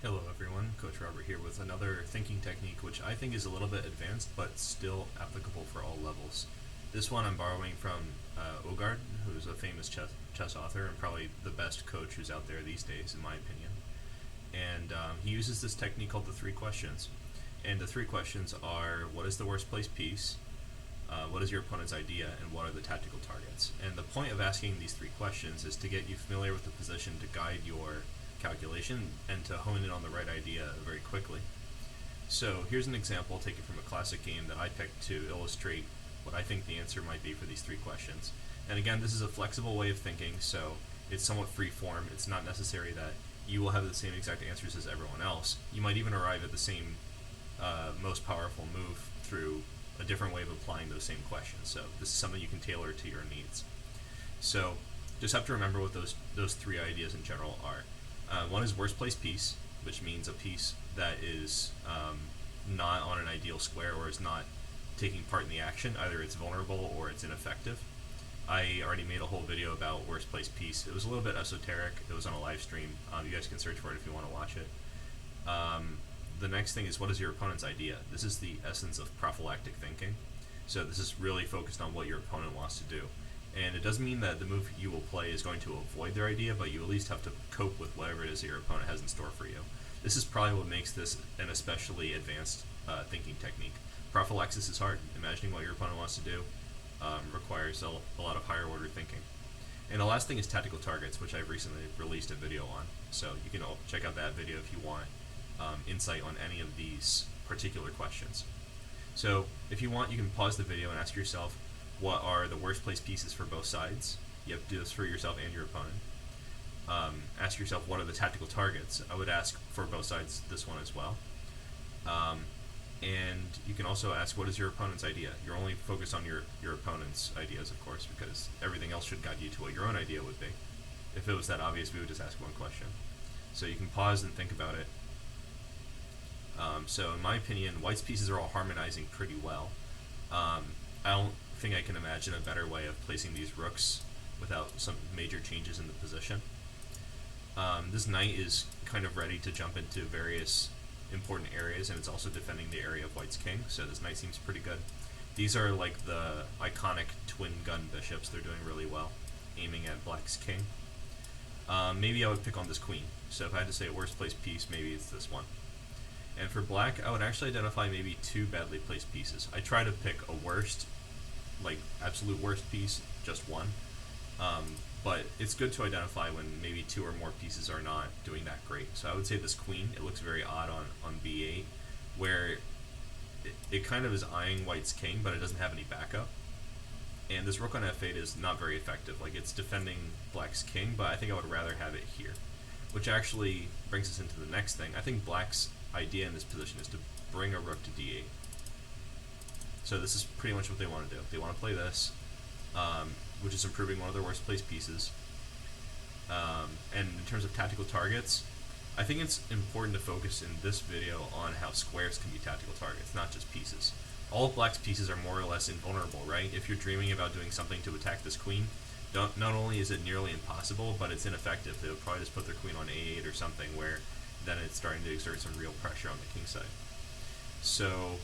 Hello everyone, Coach Robert here with another thinking technique which I think is a little bit advanced but still applicable for all levels. This one I'm borrowing from Aagaard, who's a famous chess author and probably the best coach who's out there these days in my opinion. And he uses this technique called the three questions. And the three questions are, what is the worst placed piece? What is your opponent's idea? And what are the tactical targets? And the point of asking these three questions is to get you familiar with the position to guide your calculation and to hone in on the right idea very quickly. So here's an example taken from a classic game that I picked to illustrate what I think the answer might be for these three questions. And again, this is a flexible way of thinking, so it's somewhat free form. It's not necessary that you will have the same exact answers as everyone else. You might even arrive at the same most powerful move through a different way of applying those same questions. So this is something you can tailor to your needs. So just have to remember what those three ideas in general are. One is worst placed piece, which means a piece that is not on an ideal square or is not taking part in the action. Either it's vulnerable or it's ineffective. I already made a whole video about worst placed piece. It was a little bit esoteric. It was on a live stream. You guys can search for it if you want to watch it. The next thing is, what is your opponent's idea? This is the essence of prophylactic thinking. So this is really focused on what your opponent wants to do. And it doesn't mean that the move you will play is going to avoid their idea, but you at least have to cope with whatever it is that your opponent has in store for you. This is probably what makes this an especially advanced thinking technique. Prophylaxis is hard. Imagining what your opponent wants to do requires a lot of higher order thinking. And the last thing is tactical targets, which I've recently released a video on. So you can check out that video if you want insight on any of these particular questions. So if you want, you can pause the video and ask yourself, what are the worst placed pieces for both sides? You have to do this for yourself and your opponent. Ask yourself, what are the tactical targets? I would ask for both sides this one as well. And you can also ask, what is your opponent's idea? You're only focused on your opponent's ideas, of course, because everything else should guide you to what your own idea would be. If it was that obvious, we would just ask one question. So you can pause and think about it. So in my opinion, white's pieces are all harmonizing pretty well. I don't think I can imagine a better way of placing these rooks without some major changes in the position. This knight is kind of ready to jump into various important areas, and it's also defending the area of white's king, so this knight seems pretty good. These are like the iconic twin gun bishops. They're doing really well, aiming at black's king. Maybe I would pick on this queen. So if I had to say a worst placed piece, maybe it's this one. And for black, I would actually identify maybe two badly placed pieces. I try to pick a worst, like absolute worst piece, just one. But it's good to identify when maybe two or more pieces are not doing that great. So I would say this queen, it looks very odd on b8, where it kind of is eyeing white's king, but it doesn't have any backup. And this rook on f8 is not very effective. Like, it's defending black's king, but I think I would rather have it here. Which actually brings us into the next thing. I think black's idea in this position is to bring a rook to d8. So this is pretty much what they want to do. They want to play this, which is improving one of their worst placed pieces. And in terms of tactical targets, I think it's important to focus in this video on how squares can be tactical targets, not just pieces. All of black's pieces are more or less invulnerable, right? If you're dreaming about doing something to attack this queen, not only is it nearly impossible, but it's ineffective. They would probably just put their queen on a8 or something, where then it's starting to exert some real pressure on the king side. So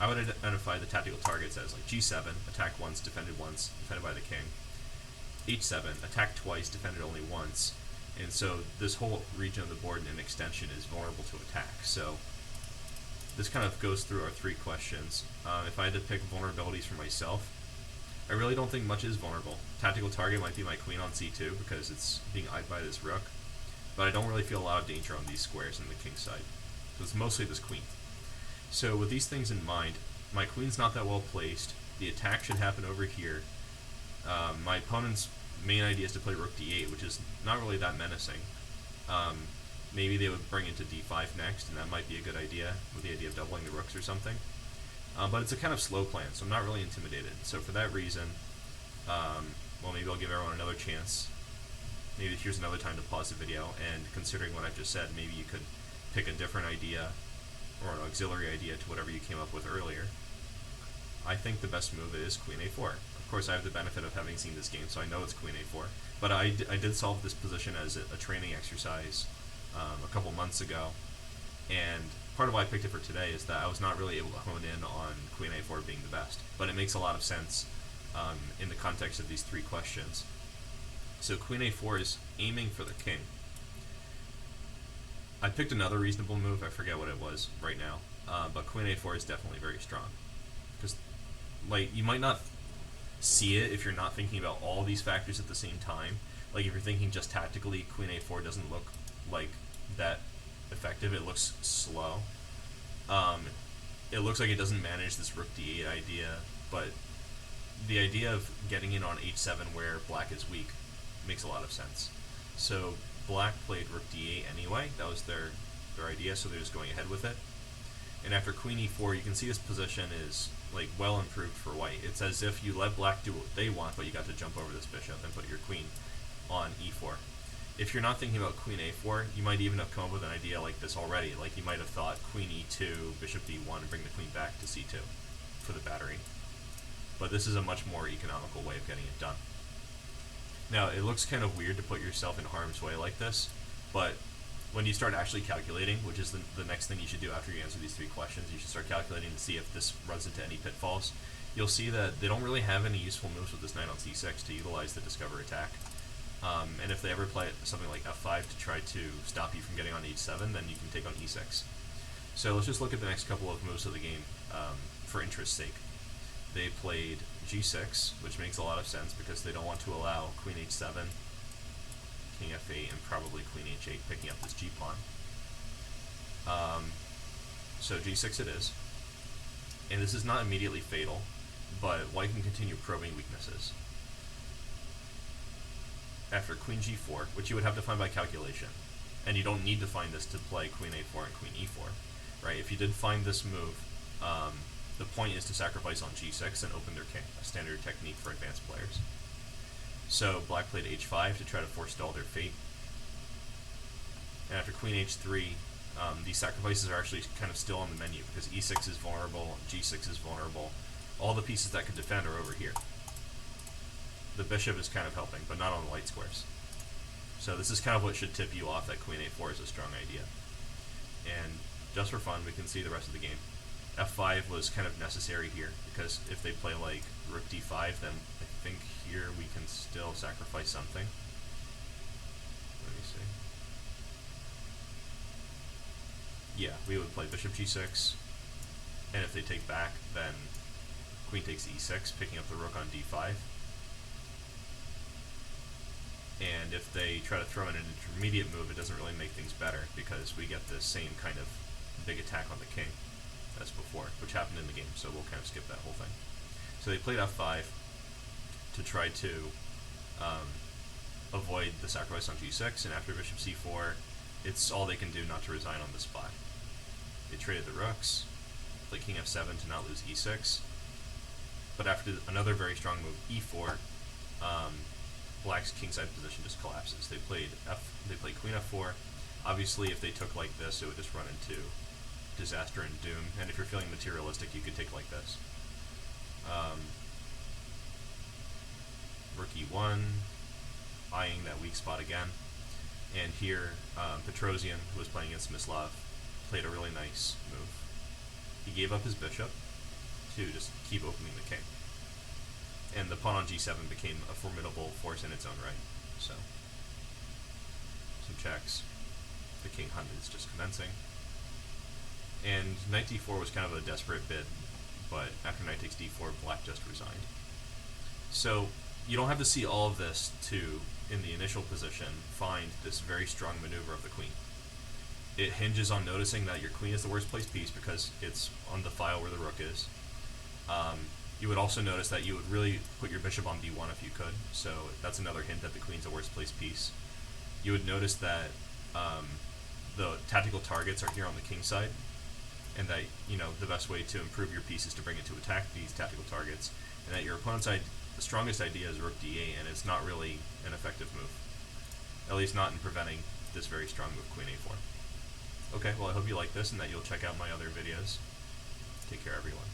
I would identify the tactical targets as like g7, attack once, defended by the king. h7, attack twice, defended only once. And so this whole region of the board in an extension is vulnerable to attack. So this kind of goes through our three questions. If I had to pick vulnerabilities for myself, I really don't think much is vulnerable. Tactical target might be my queen on c2 because it's being eyed by this rook, but I don't really feel a lot of danger on these squares in the king side. So it's mostly this queen. So with these things in mind, my queen's not that well placed. The attack should happen over here. My opponent's main idea is to play rook d8, which is not really that menacing. Maybe they would bring it to d5 next, and that might be a good idea, with the idea of doubling the rooks or something. But it's a kind of slow plan, so I'm not really intimidated. So for that reason, well, maybe I'll give everyone another chance. Maybe here's another time to pause the video, and considering what I've just said, maybe you could pick a different idea or an auxiliary idea to whatever you came up with earlier. I think the best move is queen a4. Of course, I have the benefit of having seen this game, so I know it's queen a4. But I did solve this position as a training exercise a couple months ago, and part of why I picked it for today is that I was not really able to hone in on Queen A4 being the best, but it makes a lot of sense in the context of these three questions. So Queen A4 is aiming for the king. I picked another reasonable move, I forget what it was right now, but Queen A4 is definitely very strong. Because, like, you might not see it if you're not thinking about all these factors at the same time. Like, if you're thinking just tactically, Queen A4 doesn't look like that effective, it looks slow. It looks like it doesn't manage this Rook D8 idea, but the idea of getting in on H7 where black is weak makes a lot of sense. So black played Rook D8 anyway, that was their idea, so they're just going ahead with it. And after Queen E4, you can see this position is like well improved for white. It's as if you let black do what they want, but you got to jump over this bishop and put your queen on E4. If you're not thinking about Queen A4, you might even have come up with an idea like this already. Like, you might have thought Queen E2, Bishop D1, and bring the queen back to C2 for the battery. But this is a much more economical way of getting it done. Now, it looks kind of weird to put yourself in harm's way like this, but when you start actually calculating, which is the next thing you should do after you answer these three questions, you should start calculating to see if this runs into any pitfalls. You'll see that they don't really have any useful moves with this knight on C6 to utilize the discover attack. And if they ever play something like F5 to try to stop you from getting on H7, then you can take on E6. So let's just look at the next couple of moves of the game for interest's sake. They played G6, which makes a lot of sense because they don't want to allow Queen H7, King F8, and probably Queen H8 picking up this G pawn. So G6 it is. And this is not immediately fatal, but white can continue probing weaknesses. After Queen G4, which you would have to find by calculation, and you don't need to find this to play Queen A4 and Queen E4, right? If you did find this move, the point is to sacrifice on G6 and open their king, a standard technique for advanced players. So black played H5 to try to forestall their fate. And after Queen H3, these sacrifices are actually kind of still on the menu because E6 is vulnerable, G6 is vulnerable. All the pieces that could defend are over here. The bishop is kind of helping, but not on the white squares. So this is kind of what should tip you off that Queen A4 is a strong idea. And just for fun, we can see the rest of the game. F5 was kind of necessary here, because if they play like Rook D5, then I think here we can still sacrifice something. Let me see. Yeah, we would play Bishop G6, and if they take back, then Queen takes E6, picking up the Rook on D5. And if they try to throw in an intermediate move, it doesn't really make things better, because we get the same kind of big attack on the king as before, which happened in the game, so we'll kind of skip that whole thing. So they played F5 to try to avoid the sacrifice on G6, and after Bishop C4, it's all they can do not to resign on the spot. They traded the rooks, played King F7 to not lose E6, but after another very strong move, E4, black's kingside position just collapses. They played Queen F4. Obviously, if they took like this, it would just run into disaster and doom. And if you're feeling materialistic, you could take like this. Rook E1, eyeing that weak spot again. And here, Petrosian, who was playing against Mislav, played a really nice move. He gave up his bishop to just keep opening the king. And the pawn on G7 became a formidable force in its own right. So, some checks. The king hunt is just commencing. And knight d4 was kind of a desperate bid, but after knight takes d4, black just resigned. So, you don't have to see all of this to, in the initial position, find this very strong maneuver of the queen. It hinges on noticing that your queen is the worst placed piece because it's on the file where the rook is. You would also notice that you would really put your bishop on b1 if you could, so that's another hint that the queen's the worst placed piece. You would notice that the tactical targets are here on the king side, and that, you know, the best way to improve your piece is to bring it to attack these tactical targets, and that your opponent's the strongest idea is rook d8, and it's not really an effective move. At least not in preventing this very strong move, queen a4. Okay, well I hope you like this and that you'll check out my other videos. Take care, everyone.